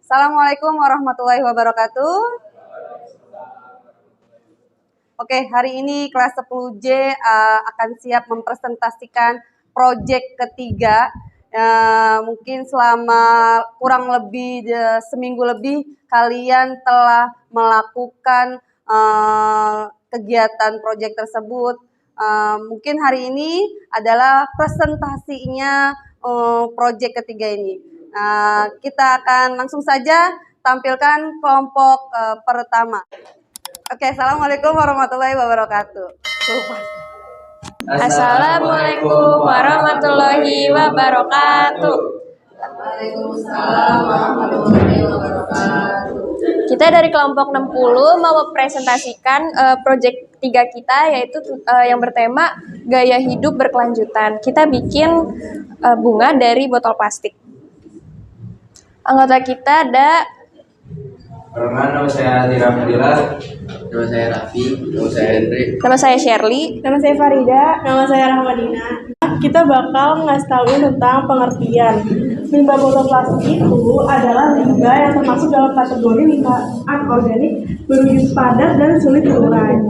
Assalamualaikum warahmatullahi wabarakatuh. Oke, hari ini kelas 10J akan siap mempresentasikan proyek ketiga. Mungkin selama kurang lebih seminggu lebih kalian telah melakukan kegiatan proyek tersebut. Mungkin hari ini adalah presentasinya proyek ketiga ini. Kita akan langsung saja tampilkan kelompok pertama. Oke, assalamualaikum warahmatullahi wabarakatuh. Assalamualaikum warahmatullahi wabarakatuh. Waalaikumsalam warahmatullahi wabarakatuh. Kita dari kelompok 60 mau mempresentasikan proyek 3 kita, yaitu yang bertema gaya hidup berkelanjutan. Kita bikin bunga dari botol plastik. Anggota kita ada Nama saya Tira Fadila. Nama saya Raffi. Nama saya Hendrik. nama saya Shirley, Nama saya Farida. Nama saya Rahmadina. Kita bakal ngasih tauin tentang pengertian. Limbah botol plastik itu adalah limbah yang termasuk dalam kategori limbah anorganik berwujud padat dan sulit terurai.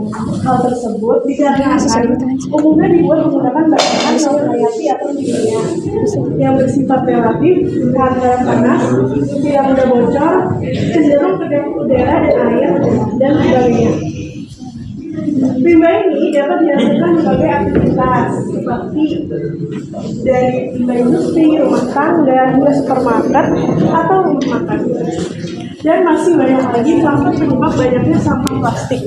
Hal tersebut dikarenakan umumnya dibuat menggunakan bahan yang hayati atau kimia yang bersifat relatif, tahan terhadap panas, tidak mudah bocor, cenderung ke udara dan air, dan sebagainya. Limbah ini dapat dihasilkan sebagai aktivitas seperti dari limbah industri, rumah tangga, hingga supermarket atau rumah makan. Dan masih banyak lagi faktor penyebab banyaknya sampah plastik.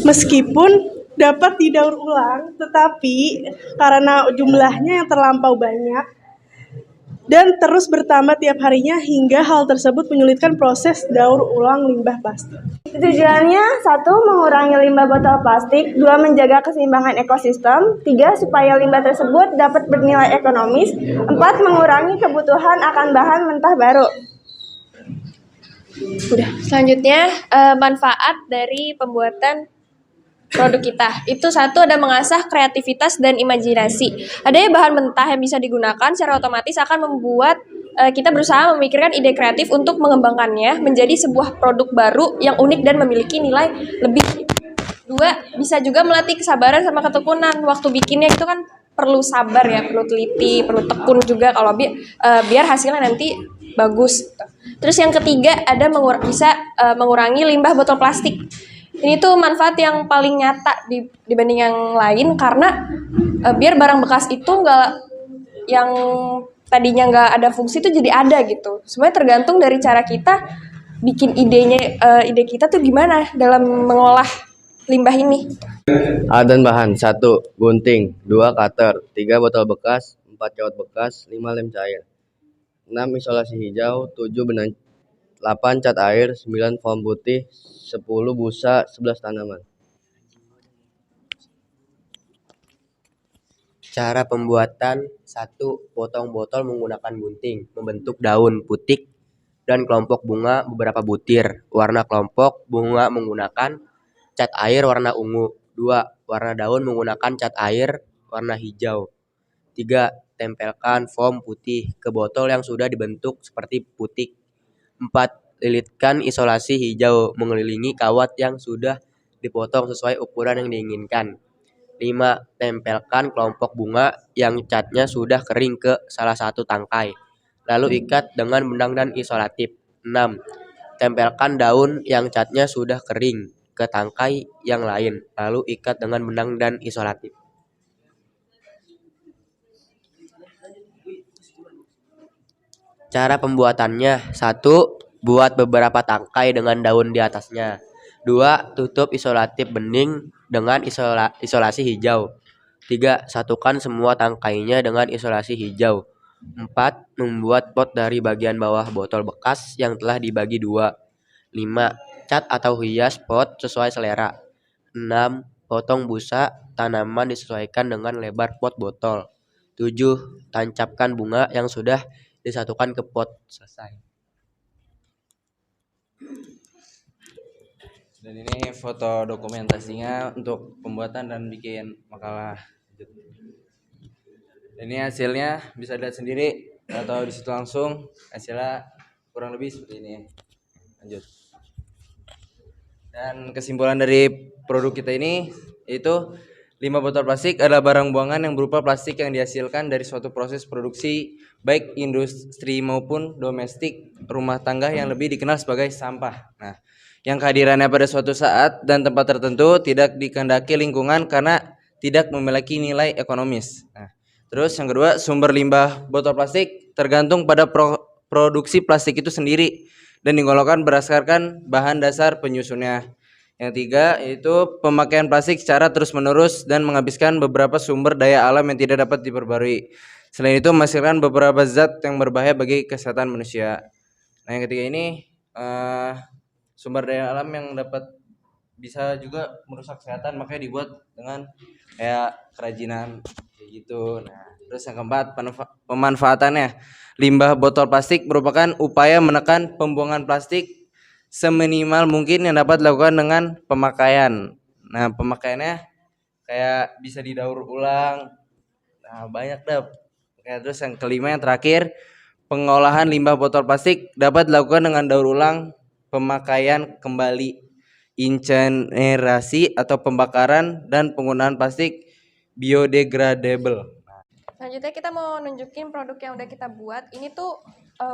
Meskipun dapat didaur ulang, tetapi karena jumlahnya yang terlampau banyak dan terus bertambah tiap harinya hingga hal tersebut menyulitkan proses daur ulang limbah plastik. Tujuannya, 1. Mengurangi limbah botol plastik, 2. Menjaga keseimbangan ekosistem, 3. Supaya limbah tersebut dapat bernilai ekonomis, 4. Mengurangi kebutuhan akan bahan mentah baru. Selanjutnya manfaat dari pembuatan produk kita. Itu 1, ada mengasah kreativitas dan imajinasi. Adanya bahan mentah yang bisa digunakan secara otomatis akan membuat kita berusaha memikirkan ide kreatif untuk mengembangkannya menjadi sebuah produk baru yang unik dan memiliki nilai lebih. 2, bisa juga melatih kesabaran sama ketekunan. Waktu bikinnya itu kan perlu sabar ya, perlu teliti, perlu tekun juga kalau biar hasilnya nanti bagus. Terus yang ketiga ada bisa mengurangi limbah botol plastik. Ini tuh manfaat yang paling nyata dibanding yang lain karena biar barang bekas itu yang tadinya nggak ada fungsi itu jadi ada gitu. Semuanya tergantung dari cara kita bikin ide kita tuh gimana dalam mengolah limbah ini. Alat dan bahan: 1. Gunting, 2. Cutter, 3. Botol bekas, 4. Kawat bekas, 5. Lem cair, 6. Isolasi hijau, 7. Benang, 8. Cat air, 9. Foam putih, 10. Busa, 11. Tanaman. Cara pembuatan: 1. Potong botol menggunakan gunting, membentuk daun putik dan kelompok bunga beberapa butir. Warna kelompok bunga menggunakan cat air warna ungu. 2. Warna daun menggunakan cat air warna hijau. 3. Tempelkan foam putih ke botol yang sudah dibentuk seperti putik. 4. Lilitkan isolasi hijau mengelilingi kawat yang sudah dipotong sesuai ukuran yang diinginkan. 5. Tempelkan kelompok bunga yang catnya sudah kering ke salah satu tangkai, lalu ikat dengan benang dan isolatif. 6. Tempelkan daun yang catnya sudah kering ke tangkai yang lain, lalu ikat dengan benang dan isolatif. Cara pembuatannya: 1. Buat beberapa tangkai dengan daun di atasnya. 2. Tutup isolatif bening dengan isolasi hijau. 3. Satukan semua tangkainya dengan isolasi hijau. 4. Membuat pot dari bagian bawah botol bekas yang telah dibagi 2. 5. Cat atau hias pot sesuai selera. 6. Potong busa tanaman disesuaikan dengan lebar pot botol. 7. Tancapkan bunga yang sudah disatukan ke pot. Selesai. Dan ini foto dokumentasinya untuk pembuatan dan bikin makalah. Ini hasilnya bisa dilihat sendiri atau di situ langsung hasilnya kurang lebih seperti ini. Lanjut. Dan kesimpulan dari produk kita ini yaitu limbah botol plastik adalah barang buangan yang berupa plastik yang dihasilkan dari suatu proses produksi baik industri maupun domestik rumah tangga yang lebih dikenal sebagai sampah. Nah, yang kehadirannya pada suatu saat dan tempat tertentu tidak dikehendaki lingkungan karena tidak memiliki nilai ekonomis. Nah, terus yang kedua, sumber limbah botol plastik tergantung pada produksi plastik itu sendiri dan digolongkan berdasarkan bahan dasar penyusunnya. Yang tiga yaitu pemakaian plastik secara terus-menerus dan menghabiskan beberapa sumber daya alam yang tidak dapat diperbarui. Selain itu menghasilkan beberapa zat yang berbahaya bagi kesehatan manusia. Nah, yang ketiga ini sumber daya alam yang dapat bisa juga merusak kesehatan, makanya dibuat dengan kayak kerajinan kayak gitu. Nah, terus yang keempat, pemanfaatannya. Limbah botol plastik merupakan upaya menekan pembuangan plastik seminimal mungkin yang dapat dilakukan dengan pemakaian. Nah, pemakaiannya kayak bisa didaur ulang. Nah, banyak dah. Oke, terus yang kelima yang terakhir, pengolahan limbah botol plastik dapat dilakukan dengan daur ulang, pemakaian kembali, incinerasi atau pembakaran dan penggunaan plastik biodegradable. Selanjutnya kita mau nunjukin produk yang udah kita buat. Ini tuh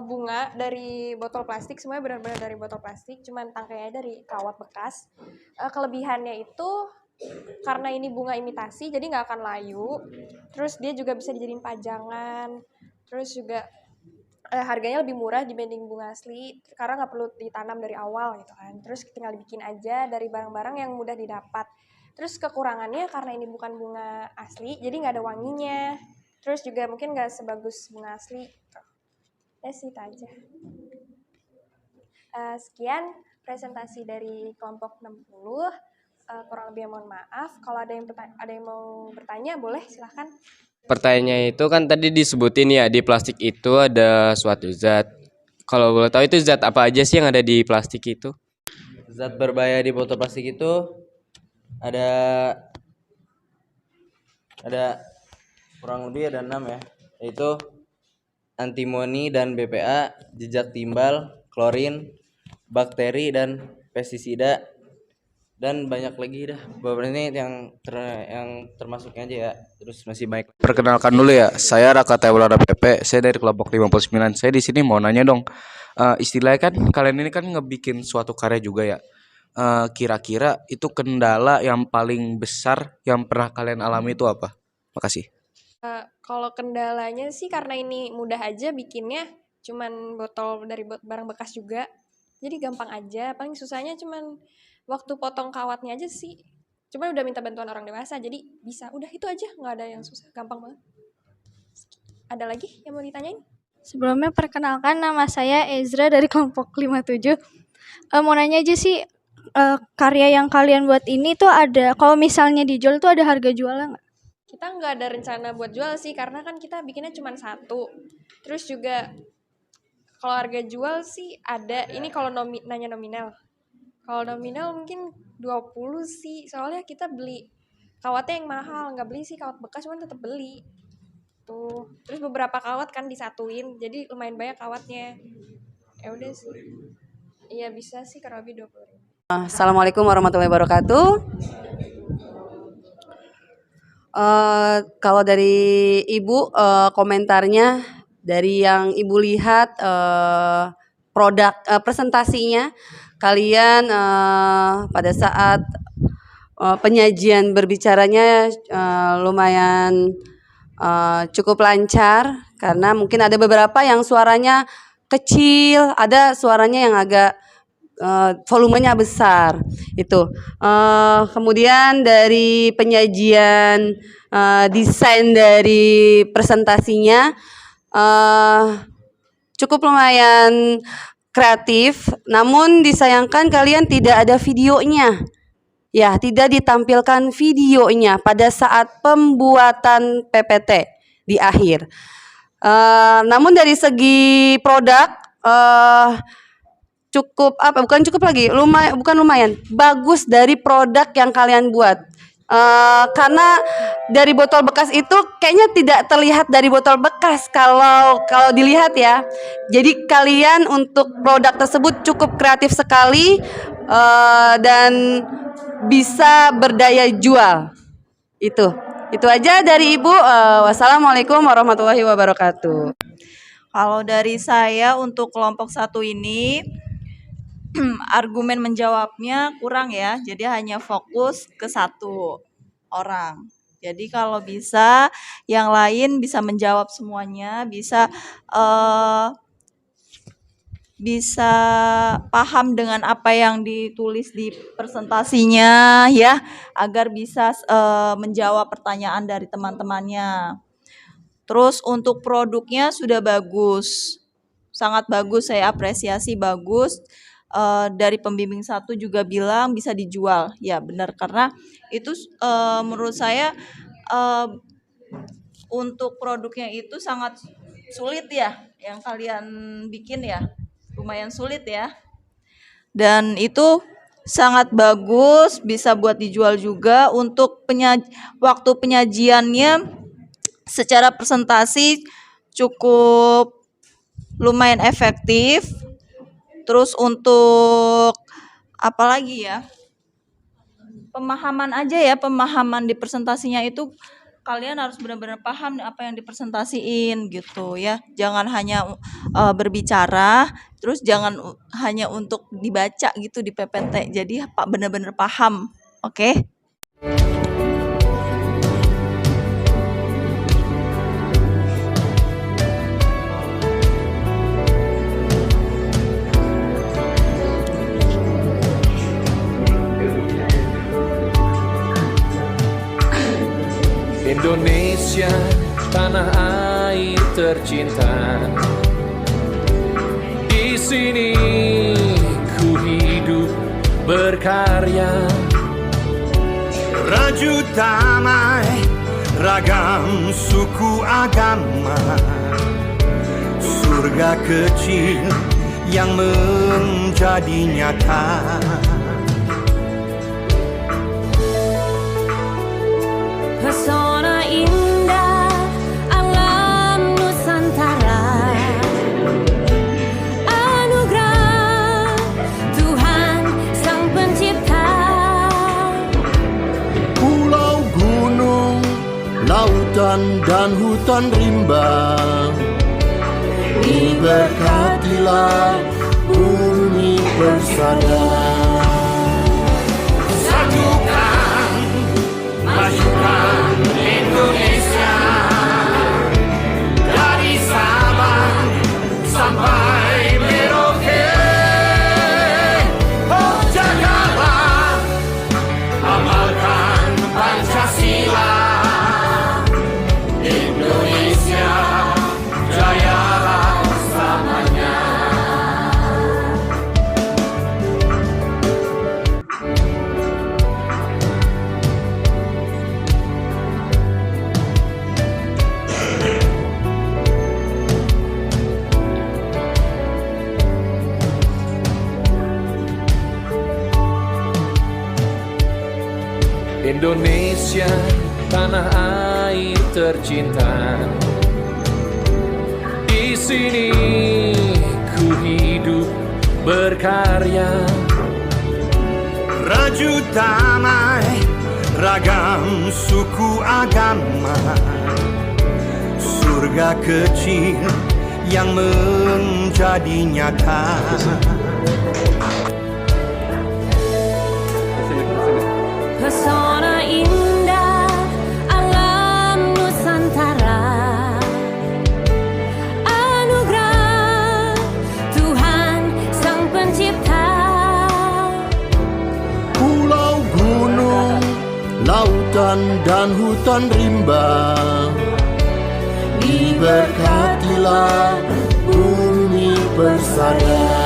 bunga dari botol plastik, semuanya benar-benar dari botol plastik, cuman tangkainya dari kawat bekas. Kelebihannya itu karena ini bunga imitasi, jadi nggak akan layu. Terus dia juga bisa dijadiin pajangan. Terus juga harganya lebih murah dibanding bunga asli, karena nggak perlu ditanam dari awal gitu kan. Terus tinggal bikin aja dari barang-barang yang mudah didapat. Terus kekurangannya karena ini bukan bunga asli, jadi nggak ada wanginya. Terus juga mungkin nggak sebagus bunga asli. Itu aja. Sekian presentasi dari kelompok 60. Kurang lebih mohon maaf. Kalau ada yang mau bertanya, boleh silahkan. Pertanyaannya itu kan tadi disebutin ya, di plastik itu ada suatu zat. Kalau boleh tahu itu zat apa aja sih yang ada di plastik itu? Zat berbahaya di botol plastik itu ada kurang lebih ada 6 ya, yaitu antimoni dan BPA, jejak timbal, klorin, bakteri dan pestisida, dan banyak lagi dah. Beberapa ini yang termasuknya aja ya. Terus masih banyak. Perkenalkan dulu ya, saya Raka Tewulara PP, saya dari kelompok 59. Saya di sini mau nanya dong, istilahnya kan kalian ini kan ngebikin suatu karya juga ya. Kira-kira itu kendala yang paling besar yang pernah kalian alami itu apa? Makasih. Kalau kendalanya sih karena ini mudah aja bikinnya, cuman botol dari barang bekas juga, jadi gampang aja. Paling susahnya cuman waktu potong kawatnya aja sih. Cuman udah minta bantuan orang dewasa, jadi bisa. Udah itu aja, nggak ada yang susah, gampang banget. Ada lagi yang mau ditanyain? Sebelumnya perkenalkan, nama saya Ezra dari kelompok 57. Mau nanya aja sih, karya yang kalian buat ini tuh ada, kalau misalnya dijual tuh ada harga jualnya nggak? Kita nggak ada rencana buat jual sih, karena kan kita bikinnya cuma satu. Terus juga kalau harga jual sih ada. Ini kalau nanya nominal. Kalau nominal mungkin 20 sih, soalnya kita beli kawatnya yang mahal. Nggak beli sih kawat bekas, cuman tetap beli. Tuh. Terus beberapa kawat kan disatuin, jadi lumayan banyak kawatnya. Ya udah sih. Iya bisa sih kurang lebih 20. Assalamualaikum warahmatullahi wabarakatuh. Kalau dari Ibu, komentarnya dari yang Ibu lihat produk presentasinya kalian pada saat penyajian berbicaranya lumayan cukup lancar, karena mungkin ada beberapa yang suaranya kecil, ada suaranya yang agak volumenya besar itu. Kemudian dari penyajian desain dari presentasinya cukup lumayan kreatif, namun disayangkan kalian tidak ada videonya. Ya, tidak ditampilkan videonya pada saat pembuatan PPT di akhir. Namun dari segi produk bukan lumayan, bagus dari produk yang kalian buat. Karena dari botol bekas itu kayaknya tidak terlihat dari botol bekas kalau dilihat ya. Jadi kalian untuk produk tersebut cukup kreatif sekali dan bisa berdaya jual. Itu aja dari Ibu. Wassalamualaikum warahmatullahi wabarakatuh. Kalau dari saya untuk kelompok 1 ini argumen menjawabnya kurang ya. Jadi hanya fokus ke 1 orang. Jadi kalau bisa yang lain bisa menjawab semuanya, bisa paham dengan apa yang ditulis di presentasinya ya, agar bisa menjawab pertanyaan dari teman-temannya. Terus untuk produknya sudah bagus, sangat bagus, saya apresiasi, bagus. Dari pembimbing 1 juga bilang bisa dijual, ya benar, karena itu menurut saya untuk produknya itu sangat sulit ya, yang kalian bikin ya, lumayan sulit ya. Dan itu sangat bagus, bisa buat dijual juga. Untuk waktu penyajiannya secara presentasi cukup lumayan efektif. Terus untuk apa lagi ya, pemahaman aja ya, pemahaman di presentasinya itu kalian harus benar-benar paham apa yang dipresentasiin gitu ya. Jangan hanya berbicara, terus jangan hanya untuk dibaca gitu di PPT. Jadi benar-benar paham, oke? Indonesia, tanah air tercinta. Di sini ku hidup berkarya. Rajut damai, ragam suku agama. Surga kecil yang menjadi nyata. Pesona indah alam Nusantara, anugerah Tuhan Sang Pencipta. Pulau, gunung, lautan dan hutan rimba, diberkatilah bumi persada. Satukan, majukan Indonesia, dari Sabang sampai Merauke. Oh jagalah, amalkan Pancasila. Indonesia jayalah selamanya. Indonesia, tanah air tercinta. Di sini ku hidup berkarya. Rajut damai, ragam suku agama. Surga kecil yang menjadi nyata. Pesona indah alam Nusantara, anugerah Tuhan Sang Pencipta. Pulau, gunung, lautan dan hutan rimba, diberkatilah bumi persada.